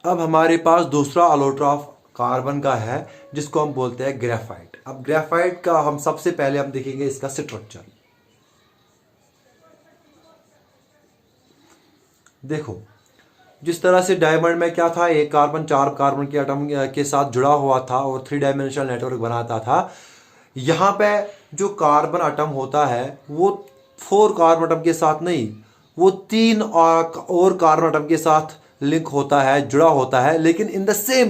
अब हमारे पास दूसरा अलोट्रॉफ कार्बन का है जिसको हम बोलते हैं ग्रेफाइट। अब ग्रेफाइट का हम सबसे पहले हम देखेंगे इसका स्ट्रक्चर। देखो, जिस तरह से डायमंड में क्या था, एक कार्बन चार कार्बन के एटम के साथ जुड़ा हुआ था और थ्री डायमेंशनल नेटवर्क बनाता था। यहाँ पे जो कार्बन एटम होता है वो फोर कार्बन एटम के साथ नहीं, वो तीन और कार्बन एटम के साथ लिंक होता है, जुड़ा होता है, लेकिन इन द सेम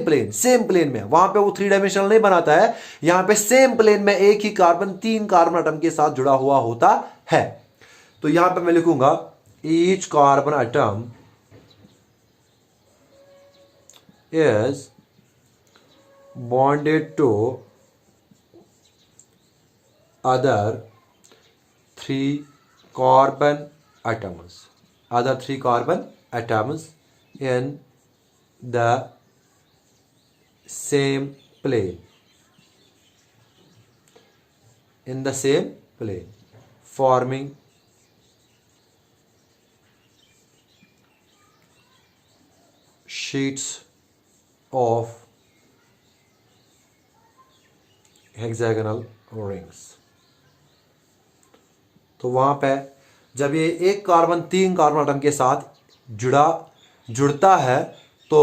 प्लेन में। वहां पे वो थ्री डायमेंशनल नहीं बनाता है, यहाँ पे सेम प्लेन में एक ही कार्बन तीन कार्बन एटम के साथ जुड़ा हुआ होता है। तो यहां पे मैं लिखूंगा each carbon atom is bonded to other three carbon atoms in the same plane, forming sheets of hexagonal rings. तो वहां पे जब ये एक कार्बन तीन कार्बन एटम के साथ जुड़ता है तो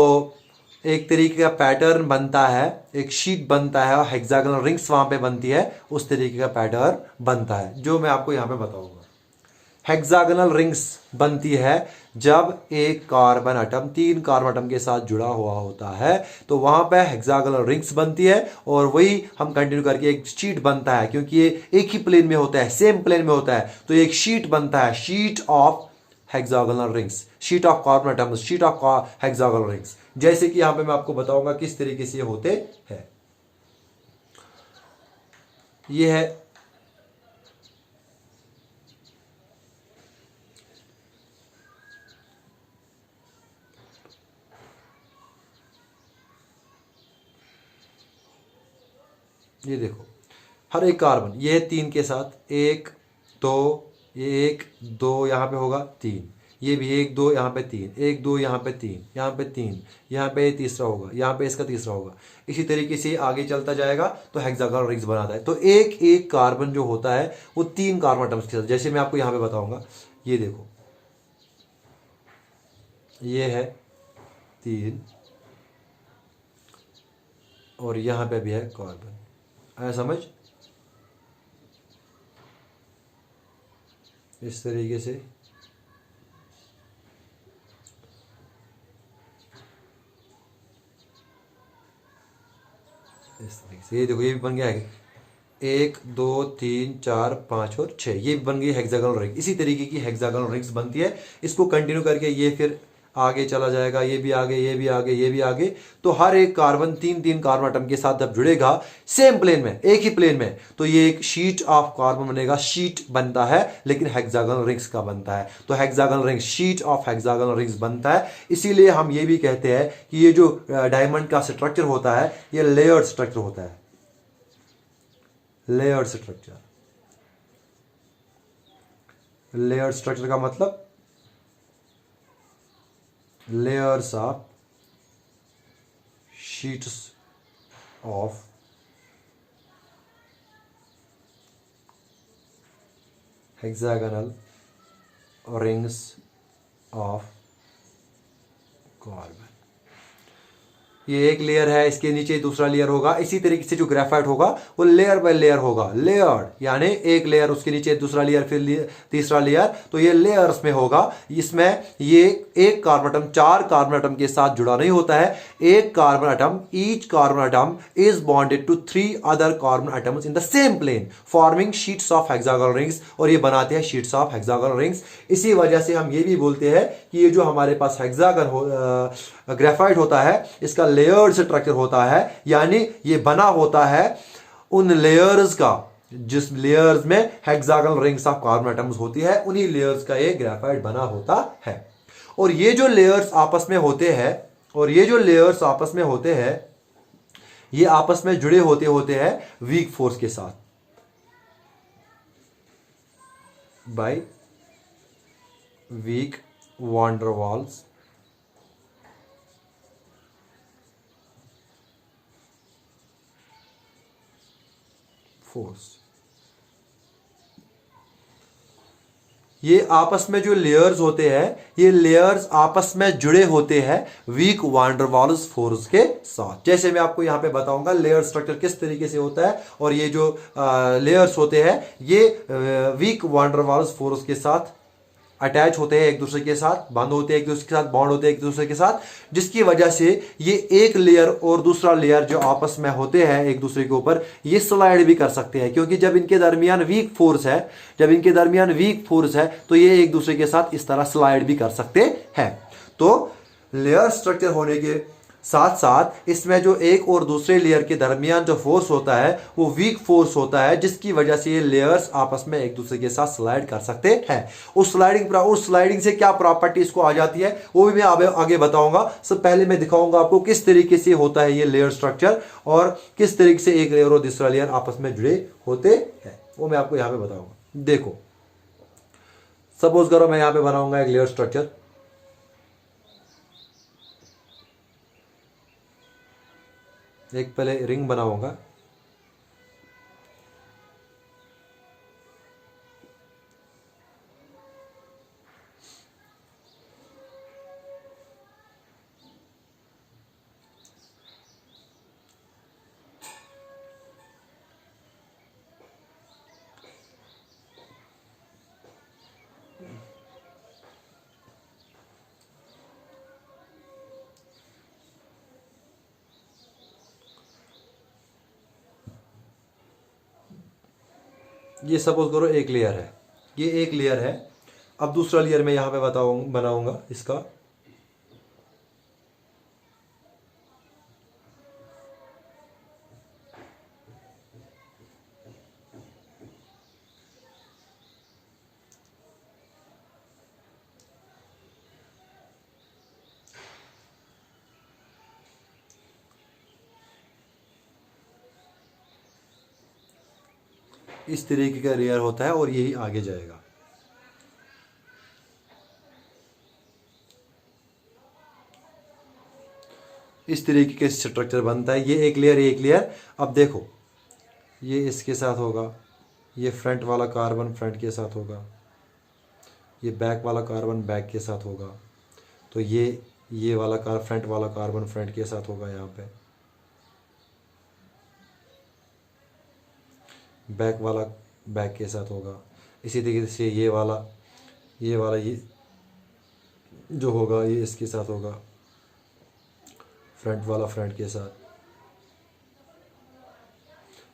एक तरीके का पैटर्न बनता है, एक शीट बनता है और हेक्सागोनल रिंग्स वहां पे बनती है, उस तरीके का पैटर्न बनता है जो मैं आपको यहां पे बताऊंगा। हेक्सागोनल रिंग्स बनती है जब एक कार्बन एटम तीन कार्बन एटम के साथ जुड़ा हुआ होता है, तो वहां पे हेक्सागोनल रिंग्स बनती है और वही हम कंटिन्यू करके एक शीट बनता है, क्योंकि ये एक ही प्लेन में होता है, सेम प्लेन में होता है, तो एक शीट बनता है, sheet of hexagonal rings, sheet of carbon atoms, sheet of hexagonal rings. जैसे कि यहां पे मैं आपको बताऊंगा किस तरीके से ये होते हैं। ये है ये देखो, हर एक कार्बन, ये तीन के साथ एक दो, ये एक दो यहाँ पे होगा तीन, ये भी एक दो यहाँ पे तीन, एक दो यहाँ पे तीन, यहाँ पे तीन, यहाँ पे तीसरा होगा, यहाँ पे इसका तीसरा होगा। इसी तरीके से आगे चलता जाएगा तो हेक्सागोनल रिंग्स बनाता है। तो एक एक कार्बन जो होता है वो तीन कार्बन एटम्स के साथ, जैसे मैं आपको यहाँ पे बताऊंगा। ये देखो, ये है तीन और यहाँ पे भी है कार्बन, आया समझ? इस तरीके से ये देखो, ये भी बन गया है एक दो तीन चार पाँच और छः, ये भी बन गई हेक्सागोनल रिंग। इसी तरीके की हेक्सागोनल रिंग्स बनती है। इसको कंटिन्यू करके ये फिर आगे चला जाएगा, ये भी आगे, ये भी आगे, ये भी आगे। तो हर एक कार्बन तीन तीन कार्बन एटम के साथ जब जुड़ेगा सेम प्लेन में, एक ही प्लेन में, तो ये एक शीट ऑफ कार्बन बनेगा, शीट बनता है लेकिन हेक्सागोनल रिंग्स का बनता है। तो hexagonal rings, sheet of hexagonal rings बनता है। इसीलिए हम ये भी कहते हैं कि ये जो डायमंड का स्ट्रक्चर होता है ये लेयर्ड स्ट्रक्चर होता है, लेयर्ड स्ट्रक्चर। लेयर्ड स्ट्रक्चर का मतलब layers of sheets of hexagonal rings of carbon। ये एक लेयर है, इसके नीचे दूसरा लेयर होगा। इसी तरीके से जो ग्रेफाइट होगा वो लेयर बाय लेयर होगा, लेयर्ड, यानी एक लेयर, उसके नीचे दूसरा लेयर, फिर तीसरा लेयर, तो ये लेयर्स में होगा। इसमें ये एक कार्बन एटम चार कार्बन एटम के साथ जुड़ा नहीं होता है। एक carbon atom, each carbon atom is bonded to three other carbon atoms in the same plane forming sheets of hexagonal rings, और ये बनाते हैं शीट्स ऑफ हेक्सागोनल रिंग्स। इसी वजह से हम ये भी बोलते हैं कि ये जो हमारे पास ग्रेफाइट होता है इसका लेयर्ड स्ट्रक्चर होता है, यानी ये बना होता है उन लेयर्स का, जिस लेयर्स में hexagonal rings of carbon atoms होती है, उन्हीं लेयर्स का ये ग्रेफाइट बना होता है। और ये जो लेयर्स आपस में होते हैं, ये आपस में जुड़े होते हैं वीक फोर्स के साथ, बाय वीक वांडरवाल्स फोर्स। ये आपस में जो लेयर्स होते हैं, ये लेयर्स आपस में जुड़े होते हैं week van der Waals force के साथ। जैसे मैं आपको यहां पे बताऊंगा लेयर स्ट्रक्चर किस तरीके से होता है, और ये जो लेयर्स होते हैं ये week van der Waals force के साथ अटैच होते हैं, एक दूसरे के साथ बंद होते हैं, एक दूसरे के साथ बॉन्ड होते हैं एक दूसरे के साथ, जिसकी वजह से ये एक लेयर और दूसरा लेयर जो आपस में होते हैं एक दूसरे के ऊपर, ये स्लाइड भी कर सकते हैं। क्योंकि जब इनके दरमियान वीक फोर्स है, तो ये एक दूसरे के साथ इस तरह स्लाइड भी कर सकते हैं। तो लेयर स्ट्रक्चर होने के साथ साथ इसमें जो एक और दूसरे लेयर के दरमियान जो फोर्स होता है वो वीक फोर्स होता है, जिसकी वजह से ये लेयर्स आपस में एक दूसरे के साथ स्लाइड कर सकते हैं। उस स्लाइडिंग से क्या प्रॉपर्टी इसको आ जाती है वो भी मैं आगे बताऊंगा। सब पहले मैं दिखाऊंगा आपको किस तरीके से होता है ये लेयर स्ट्रक्चर, और किस तरीके से एक लेयर और दूसरा लेयर आपस में जुड़े होते हैं, वो मैं आपको यहां पे बताऊंगा। देखो, सपोज करो मैं यहां पे बनाऊंगा एक लेयर स्ट्रक्चर। एक पहले रिंग बनाऊंगा, ये सपोज करो एक लेयर है, ये एक लेयर है। अब दूसरा लेयर मैं यहां पे बनाऊंगा इसका। इस तरीके का लेयर होता है और यही आगे जाएगा। इस तरीके का स्ट्रक्चर बनता है, ये एक लेयर। अब देखो, ये इसके साथ होगा, ये फ्रंट वाला कार्बन फ्रंट के साथ होगा, ये बैक वाला कार्बन बैक के साथ होगा, तो ये वाला फ्रंट वाला कार्बन फ्रंट के साथ होगा, यहाँ पे बैक वाला बैक के साथ होगा। इसी तरीके से ये वाला ये जो होगा ये इसके साथ होगा, फ्रंट वाला फ्रंट के साथ।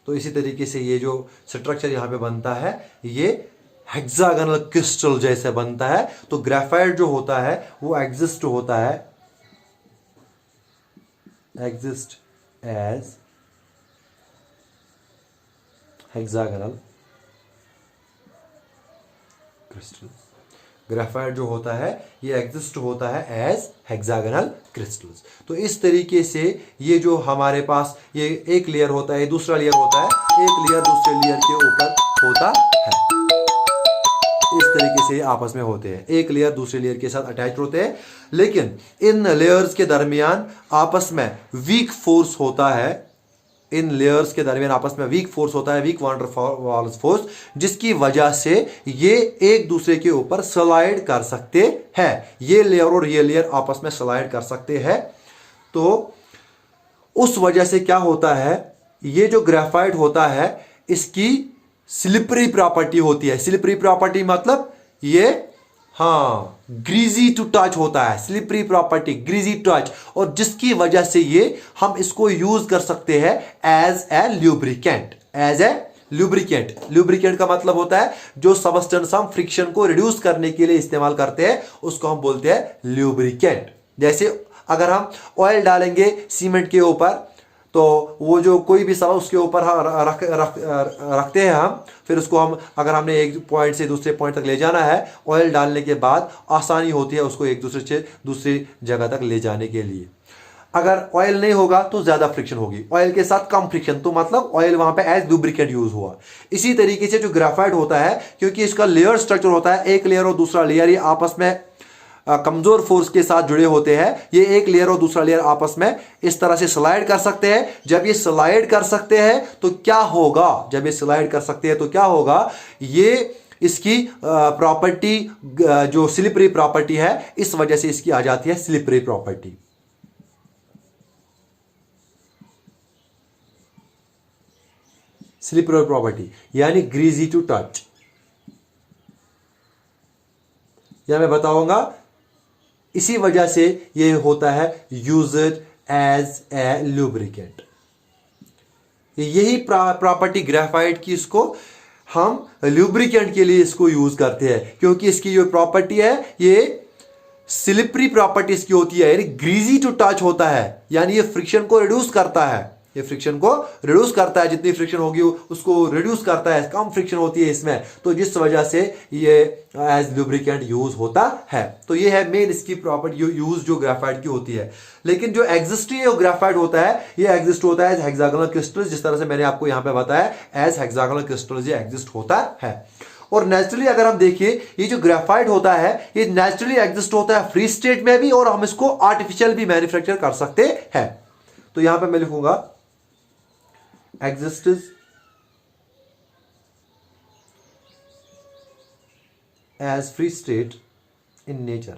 तो इसी तरीके से ये जो स्ट्रक्चर यहाँ पे बनता है ये हेक्सागोनल क्रिस्टल जैसे बनता है। तो ग्रेफाइट जो होता है वो exist as hexagonal crystal. Graphite जो होता है ये एग्जिस्ट होता है एज हेक्सागोनल क्रिस्टल्स। तो इस तरीके से ये जो हमारे पास ये एक लेयर होता है, दूसरा लेयर होता है, एक लेयर दूसरे लेयर के ऊपर होता है। इस तरीके से आपस में होते हैं, एक लेयर दूसरे लेयर के साथ अटैच होते हैं। लेकिन इन लेयर्स के दरमियान आपस में वीक फोर्स होता है, week van der Waals force, जिसकी वजह से ये एक दूसरे के ऊपर स्लाइड कर सकते हैं। ये लेयर और ये लेयर आपस में स्लाइड कर सकते हैं। तो उस वजह से क्या होता है, ये जो ग्रेफाइट होता है इसकी स्लिपरी प्रॉपर्टी होती है। स्लिपरी प्रॉपर्टी मतलब ये ग्रीजी टू टच होता है, स्लिपरी प्रॉपर्टी, ग्रीजी टच, और जिसकी वजह से ये हम इसको यूज कर सकते हैं एज ए ल्यूब्रिकेंट। ल्यूब्रिकेंट का मतलब होता है जो सबस्टेंस हम फ्रिक्शन को रिड्यूस करने के लिए इस्तेमाल करते हैं उसको हम बोलते हैं ल्यूब्रिकेंट। जैसे अगर हम ऑयल डालेंगे सीमेंट के ऊपर तो वो जो कोई भी सवाल उसके ऊपर रखते हैं हम, फिर उसको हम अगर हमने एक पॉइंट से दूसरे पॉइंट तक ले जाना है, ऑयल डालने के बाद आसानी होती है उसको एक दूसरे से दूसरी जगह तक ले जाने के लिए। अगर ऑयल नहीं होगा तो ज्यादा फ्रिक्शन होगी, ऑयल के साथ कम फ्रिक्शन, तो मतलब ऑयल वहां पे एज लुब्रिकेंट यूज हुआ। इसी तरीके से जो ग्रेफाइट होता है, क्योंकि इसका लेयर स्ट्रक्चर होता है, एक लेयर और दूसरा लेयर ये आपस में कमजोर फोर्स के साथ जुड़े होते हैं, ये एक लेयर और दूसरा लेयर आपस में इस तरह से स्लाइड कर सकते हैं। जब ये स्लाइड कर सकते हैं तो क्या होगा, जब ये स्लाइड कर सकते हैं तो क्या होगा, ये इसकी प्रॉपर्टी जो स्लिपरी प्रॉपर्टी है, इस वजह से इसकी आ जाती है स्लिपरी प्रॉपर्टी। स्लिपरी प्रॉपर्टी यानी ग्रीजी टू टच, या मैं बताऊंगा इसी वजह से ये होता है यूज्ड एज ए लुब्रिकेंट। यही प्रॉपर्टी ग्रेफाइट की, इसको हम लुब्रिकेंट के लिए इसको यूज करते हैं, क्योंकि इसकी जो प्रॉपर्टी है ये स्लिपरी प्रॉपर्टी इसकी होती है, यानी ग्रीजी टू टच होता है, यानी ये फ्रिक्शन को रिड्यूस करता है, ये फ्रिक्शन को रिड्यूस करता है, जितनी फ्रिक्शन होगी उसको रिड्यूस करता है, कम फ्रिक्शन होती है इसमें, तो जिस वजह से ये एज लुब्रिकेंट यूज होता है। तो ये है मेन इसकी प्रॉपर्टी यूज जो ग्रेफाइट की होती है। लेकिन जो एग्जिस्ट ग्रेफाइट होता है, ये एग्जिस्ट होता है एज हेक्सागोनल क्रिस्टल, जिस तरह से मैंने आपको यहां पे बताया एज हेक्सागोनल क्रिस्टल ये एग्जिस्ट होता है। और नेचुरली अगर हम देखिए, ये जो ग्रेफाइट होता है ये नेचुरली एग्जिस्ट होता है फ्री स्टेट में भी, और हम इसको आर्टिफिशियल भी मैन्युफैक्चर कर सकते हैं। तो यहां पे मैं लिखूंगा exists as free state in nature,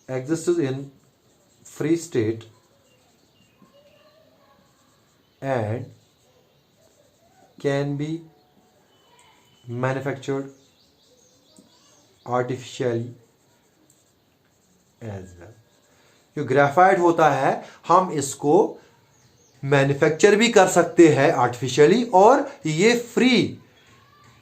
exists in free state and can be manufactured artificially as well। जो ग्रेफाइट होता है हम इसको मैन्युफैक्चर भी कर सकते हैं आर्टिफिशियली, और ये फ्री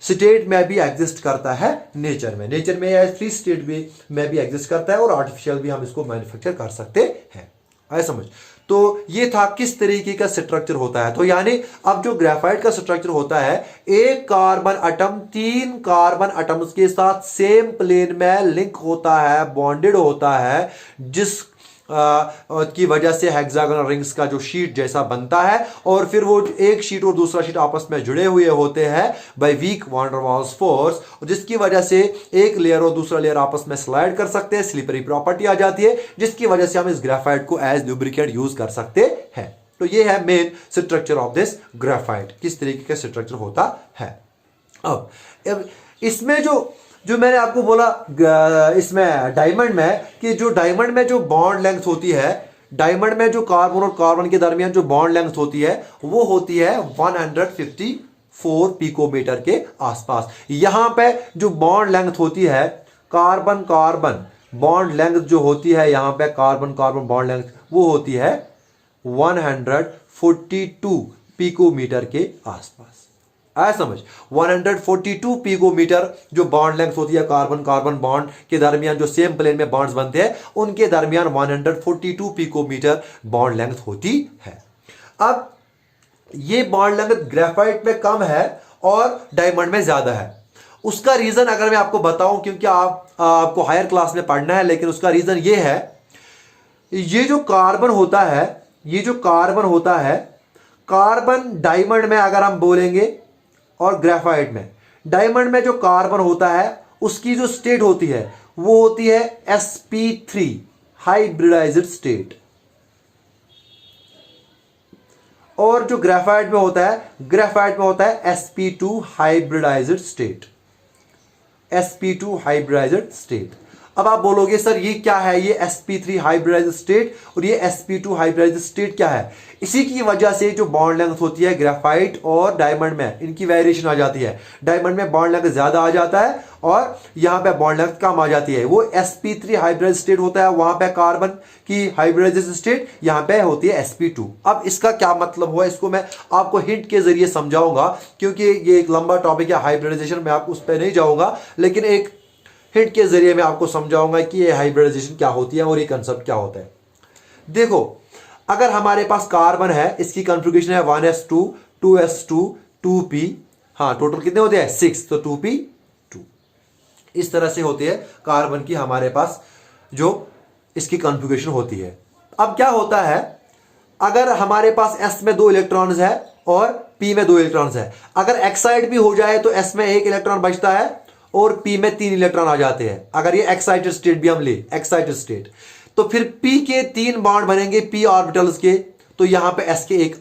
स्टेट में भी एग्जिस्ट करता है नेचर में, नेचर में फ्री स्टेट में भी एग्जिस्ट करता है, और आर्टिफिशियल भी हम इसको मैन्युफैक्चर कर सकते हैं। आए समझ। तो ये था किस तरीके का स्ट्रक्चर होता है। तो यानी अब जो ग्रेफाइट का स्ट्रक्चर होता है, एक कार्बन एटम 3 कार्बन एटम्स के साथ सेम प्लेन में लिंक होता है, बॉन्डेड होता है, जिस की वजह से हेक्सागोनल रिंग्स का जो शीट जैसा बनता है, और फिर वो एक शीट और दूसरा शीट आपस में जुड़े हुए होते हैं by weak van der Waals force, जिसकी वजह से एक लेयर और दूसरा लेयर आपस में स्लाइड कर सकते हैं, स्लिपरी प्रॉपर्टी आ जाती है, जिसकी वजह से हम इस ग्रेफाइट को एज लुब्रिकेंट यूज कर सकते हैं। तो ये है main structure of this graphite, किस तरीके का स्ट्रक्चर होता है। अब इसमें जो मैंने आपको बोला इसमें डायमंड में, कि जो डायमंड में जो बॉन्ड लेंथ होती है, डायमंड में जो कार्बन और कार्बन के दरमियान जो बॉन्ड लेंथ होती है वो होती है 154 पिकोमीटर के आसपास। यहां पे जो बॉन्ड लेंथ होती है, कार्बन कार्बन बॉन्ड लेंथ जो होती है यहां पे, कार्बन कार्बन बॉन्ड लेंथ वो होती है 142 पिकोमीटर के आसपास। आया समझ। 142 पिकोमीटर जो बॉन्ड लेंथ होती है कार्बन कार्बन बॉन्ड के दरमियान, जो सेम प्लेन में बॉन्ड्स बनते हैं उनके दरमियान 142 पिकोमीटर बॉन्ड लेंथ होती है। अब ये बॉन्ड लेंथ ग्रेफाइट में कम है और डायमंड में ज्यादा है। उसका रीजन अगर मैं आपको बताऊं, क्योंकि आपको हायर क्लास में पढ़ना है, लेकिन उसका रीजन ये है, ये जो कार्बन होता है, ये जो कार्बन होता है, कार्बन डायमंड में अगर हम बोलेंगे और ग्रेफाइट में, डायमंड में जो कार्बन होता है उसकी जो स्टेट होती है वो होती है sp3 हाइब्रिडाइज्ड स्टेट, और जो ग्रेफाइट में होता है, ग्रेफाइट में होता है sp2 hybridised state, sp2 hybridised state. अब आप बोलोगे सर ये क्या है, ये sp3 हाइब्रिडाइज्ड स्टेट और ये sp2 हाइब्रिडाइज्ड स्टेट क्या है। इसी की वजह से जो बॉन्ड लेंथ होती है ग्रेफाइट और डायमंड में, इनकी वेरिएशन आ जाती है। डायमंड में बॉन्ड लेंथ ज्यादा आ जाता है और यहां पे बॉन्ड लेंथ कम आ जाती है। वो sp3 हाइब्रिडाइज्ड स्टेट होता है, वहां पे कार्बन की हाइब्रिडाइज्ड स्टेट, यहां पे होती है sp2। अब इसका क्या मतलब हुआ, इसको मैं आपको हिंट के जरिए समझाऊंगा, क्योंकि ये एक लंबा टॉपिक है हाइब्रिडाइजेशन में, आप उस पर नहीं जाऊंगा, लेकिन एक हिंट के जरिए मैं आपको समझाऊंगा कि ये हाइब्रिडाइजेशन क्या होती है और ये कंसेप्ट क्या होता है। देखो, अगर हमारे पास कार्बन है, इसकी कॉन्फ़िगरेशन है 1s2 2s2 2p, हाँ टोटल कितने होते हैं 6, तो 2p2, इस तरह से होती है कार्बन की हमारे पास जो इसकी कॉन्फ़िगरेशन होती है। अब क्या होता है, अगर हमारे पास s में 2 इलेक्ट्रॉन्स है और p में 2 इलेक्ट्रॉन्स है, अगर एक्साइड भी हो जाए तो s में 1 इलेक्ट्रॉन बचता है और p में 3 इलेक्ट्रॉन आ जाते हैं, अगर ये एक्साइटेड स्टेट भी हम ले, एक्साइटेड स्टेट, तो फिर p के 3 बॉन्ड बनेंगे p ऑर्बिटल्स के, तो यहां पे s के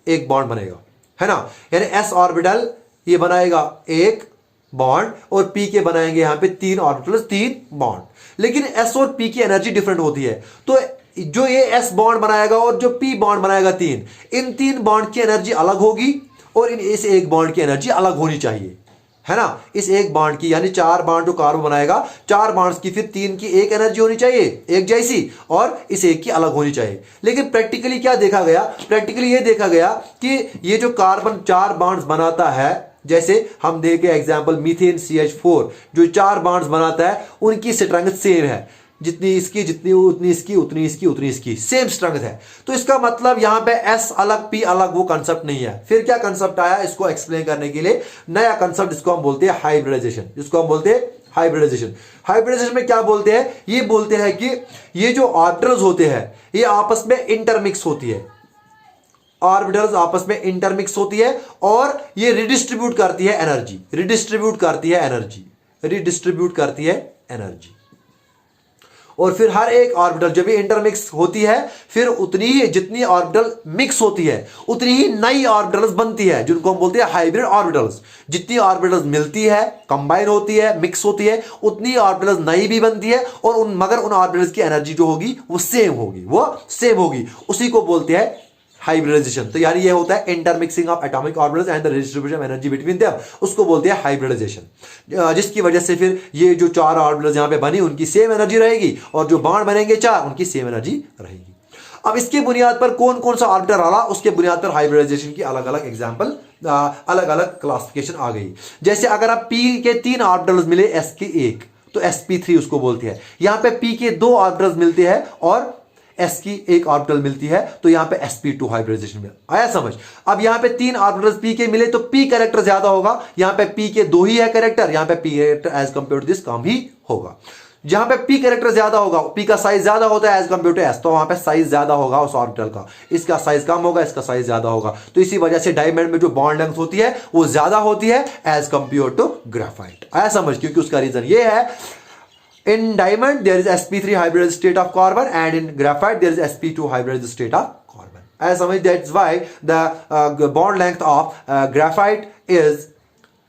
एक बॉन्ड बनेगा, है ना, यानी s ऑर्बिटल ये बनाएगा एक बॉन्ड और p के बनाएंगे यहां पे 3 ऑर्बिटल्स 3 बॉन्ड। लेकिन s और p की एनर्जी डिफरेंट होती है, तो जो ये s बॉन्ड बनाएगा और जो p बॉन्ड बनाएगा 3, इन 3 बॉन्ड की एनर्जी अलग होगी और इस एक बॉन्ड की एनर्जी अलग होनी चाहिए, है ना। इस एक बॉन्ड की, यानी 4 बॉन्ड जो कार्बन बनाएगा, 4 बॉन्ड्स की फिर 3 की एक एनर्जी होनी चाहिए एक जैसी, और इस एक की अलग होनी चाहिए। लेकिन प्रैक्टिकली क्या देखा गया, प्रैक्टिकली ये देखा गया कि ये जो कार्बन 4 बॉन्ड्स बनाता है, जैसे हम देखे एग्जांपल मीथेन CH4 जो 4 बॉन्ड्स बनाता है, उनकी स्ट्रेंथ सेम है, जितनी इसकी जितनी उतनी इसकी उतनी इसकी उतनी इसकी सेम स्ट्रेंथ है। तो इसका मतलब यहां पे S अलग P अलग वो कंसेप्ट नहीं है। फिर क्या कंसेप्ट आया, इसको एक्सप्लेन करने के लिए नया कंसेप्ट, जिसको हम बोलते हैं हाइब्रिडाइजेशन, जिसको हम बोलते हैं हाइब्रिडाइजेशन। हाइब्रिडाइजेशन में क्या बोलते हैं, ये बोलते हैं कि ये जो ऑर्बिटल्स होते हैं ये आपस में इंटरमिक्स होती है, ऑर्बिटल्स आपस में इंटरमिक्स होती है और ये रिडिस्ट्रीब्यूट करती है एनर्जी, रिडिस्ट्रीब्यूट करती है एनर्जी, रिडिस्ट्रीब्यूट करती है एनर्जी। और फिर हर एक ऑर्बिटल जब भी इंटरमिक्स होती है, फिर उतनी ही जितनी ऑर्बिटल मिक्स होती है उतनी ही नई ऑर्बिटल्स बनती है, जिनको हम बोलते हैं हाइब्रिड ऑर्बिटल्स। जितनी ऑर्बिटल्स मिलती है, कंबाइन होती है, मिक्स होती है, उतनी ऑर्बिटल्स नई भी बनती है, और मगर उन ऑर्बिटल्स की एनर्जी जो होगी वो सेम होगी, वो सेम होगी। उसी को बोलते हैं हाइब्रिडाइजेशन। तो यानी ये होता है intermixing of atomic orbitals and the distribution of energy between them, उसको बोलते हैं हाइब्रिडाइजेशन। जिसकी वजह से फिर ये जो 4 ऑर्बिटल्स यहां पे बनी उनकी सेम एनर्जी रहेगी, और जो बॉन्ड बनेंगे 4 उनकी सेम एनर्जी रहेगी। अब इसके बुनियाद पर कौन कौन सा ऑर्बिटल रहा, उसके बुनियाद पर हाइब्रिडाइजेशन की अलग अलग एग्जाम्पल, अलग अलग क्लासिफिकेशन आ गई। जैसे अगर आप p के 3 ऑर्बिटल्स मिले, s के 1, तो sp3 उसको बोलते हैं। यहां पे p के 2 ऑर्बिटल्स मिलते हैं और s की एक ऑर्बिटल मिलती है, तो यहां पे sp2 हाइब्रिडाइजेशन में आया समझ। अब यहां पे 3 ऑर्बिटल्स p के मिले तो p कैरेक्टर ज्यादा होगा, यहां पे p के 2 ही है कैरेक्टर, यहां पे p character as compare to this कम ही होगा। जहां पे p कैरेक्टर ज्यादा होगा, p का साइज ज्यादा होता है एज कंपेयर टू s, तो वहां पे साइज ज्यादा होगा उस ऑर्बिटल का, इसका साइज कम होगा, इसका साइज ज्यादा होगा। तो इसी वजह से डायमंड में जो बॉन्ड लेंथ होती है वो ज्यादा होती है एज कंपेयर टू ग्रेफाइट। आया समझ, क्योंकि उसका रीजन ये है, in diamond there is sp3 hybridized state of carbon and in graphite there is sp2 hybridized state of carbon. As समझ, that's why the bond length of graphite is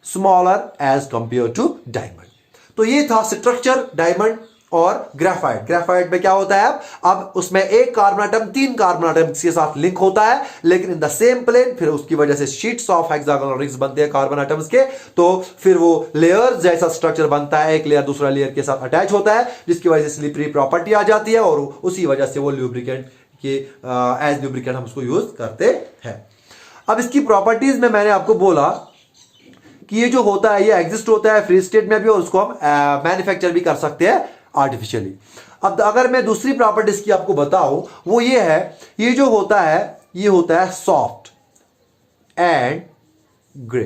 smaller as compared to diamond. तो ये था structure diamond और graphite. Graphite में क्या होता है, अब उसमें एक कार्बन एटम 3 कार्बन एटम के साथ लिंक होता है, लेकिन इन द सेम प्लेन, फिर उसकी वजह से शीट्स ऑफ हेक्सागोनल रिंग्स बनते हैं कार्बन एटम्स के, तो फिर वो लेयर जैसा स्ट्रक्चर बनता है, एक लेयर दूसरा लेयर के साथ अटैच होता है, जिसकी वजह से स्लिपरी प्रॉपर्टी आ जाती है, और उसी वजह से वो ल्यूब्रिकेंट के एज ल्यूब्रिकेंट हम उसको यूज करते हैं। अब इसकी प्रॉपर्टीज में मैंने आपको बोला कि ये जो होता है ये एग्जिस्ट होता है फ्री स्टेट में भी, और उसको हम मैन्युफैक्चर भी कर सकते हैं आर्टिफिशियली। अब अगर मैं दूसरी प्रॉपर्टीज की आपको बताऊं, वो ये है, ये जो होता है ये होता है soft and grey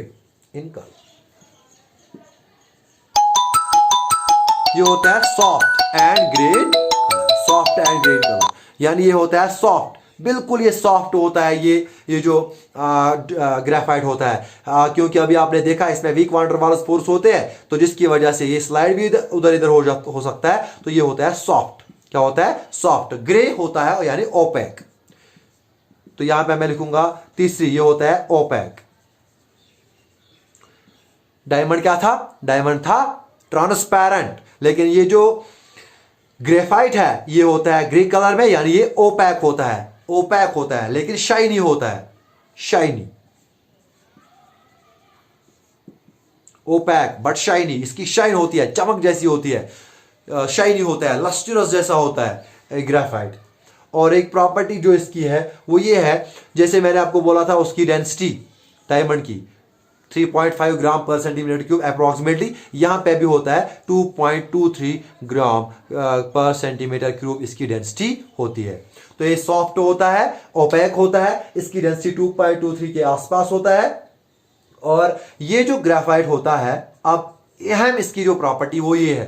in colour, ये होता है soft and grey, soft and grey colour, यानी ये होता है सॉफ्ट, बिल्कुल ये सॉफ्ट होता है ये जो ग्रेफाइट होता है, क्योंकि अभी आपने देखा इसमें week van der Waals force होते हैं, तो जिसकी वजह से ये स्लाइड भी उधर इधर हो सकता है, तो ये होता है सॉफ्ट। क्या होता है, सॉफ्ट। ग्रे होता है यानी ओपेक, तो यहां पे मैं लिखूंगा तीसरी, ये होता है ओपेक। डायमंड क्या था, डायमंड था ट्रांसपेरेंट, लेकिन ये जो ग्रेफाइट है ये होता है ग्रे कलर में, यानी ये ओपेक होता है, ओपेक होता है, लेकिन शाइनी होता है, शाइनी, ओपेक बट शाइनी, इसकी शाइन होती है, चमक जैसी होती है, शाइनी होता है, लस्ट्रस जैसा होता है ग्रेफाइट। और एक प्रॉपर्टी जो इसकी है वो ये है, जैसे मैंने आपको बोला था उसकी डेंसिटी डायमंड की 3.5 ग्राम पर सेंटीमीटर क्यूब अप्रोक्सीमेटली, यहां पे भी होता है 2.23 ग्राम पर सेंटीमीटर क्यूब इसकी डेंसिटी होती है। तो ये सॉफ्ट होता है, ओपेक होता है, इसकी डेंसिटी 2.23 के आसपास होता है। और ये जो ग्रेफाइट होता है, अब अहम इसकी जो प्रॉपर्टी वो ये है,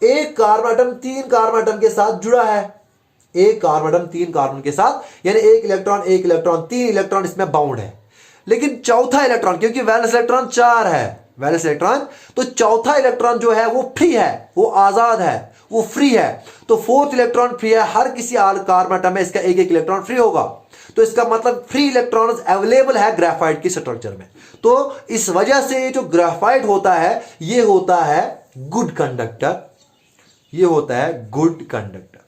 एक कार्बन एटम 3 कार्बन एटम के साथ जुड़ा है, एक कार्बन एटम 3 कार्बन के साथ, यानी एक इलेक्ट्रॉन 3 इलेक्ट्रॉन इसमें बाउंड है, लेकिन चौथा इलेक्ट्रॉन, क्योंकि वैलेंस इलेक्ट्रॉन 4 है, वैलेंस इलेक्ट्रॉन। तो चौथा इलेक्ट्रॉन जो है वो फ्री है, वो आजाद है, वो फ्री है। तो फोर्थ इलेक्ट्रॉन फ्री है, हर किसी कार्बन एटम में इसका एक एक इलेक्ट्रॉन फ्री होगा। तो इसका मतलब फ्री इलेक्ट्रॉन्स अवेलेबल है ग्रेफाइट की स्ट्रक्चर में। तो इस वजह से जो ग्रेफाइट होता है ये होता है गुड कंडक्टर, ये होता है गुड कंडक्टर।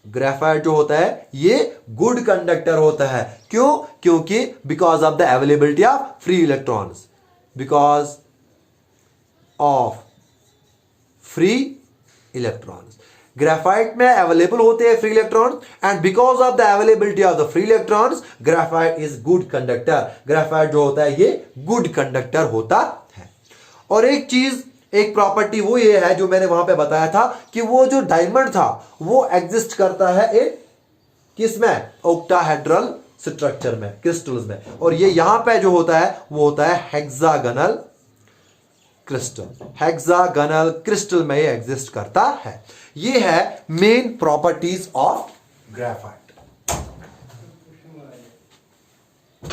ग्रेफाइट जो होता है ये गुड कंडक्टर होता है। क्यों? क्योंकि because of the availability of free electrons, because of free electrons. Graphite में अवेलेबल होते हैं free electron and because of the availability of the free electrons graphite is good conductor. Graphite जो होता है ये गुड कंडक्टर होता है। और एक चीज, एक प्रॉपर्टी वो ये है जो मैंने वहां पे बताया था कि वो जो डायमंड था वो एग्जिस्ट करता है एक किसमें? ऑक्टाहेड्रल स्ट्रक्चर में, क्रिस्टल्स में। और ये यहां पे जो होता है वो होता है हेक्सागोनल क्रिस्टल। हेक्सागोनल क्रिस्टल में ये एग्जिस्ट करता है। ये है मेन प्रॉपर्टीज ऑफ ग्रेफाइट।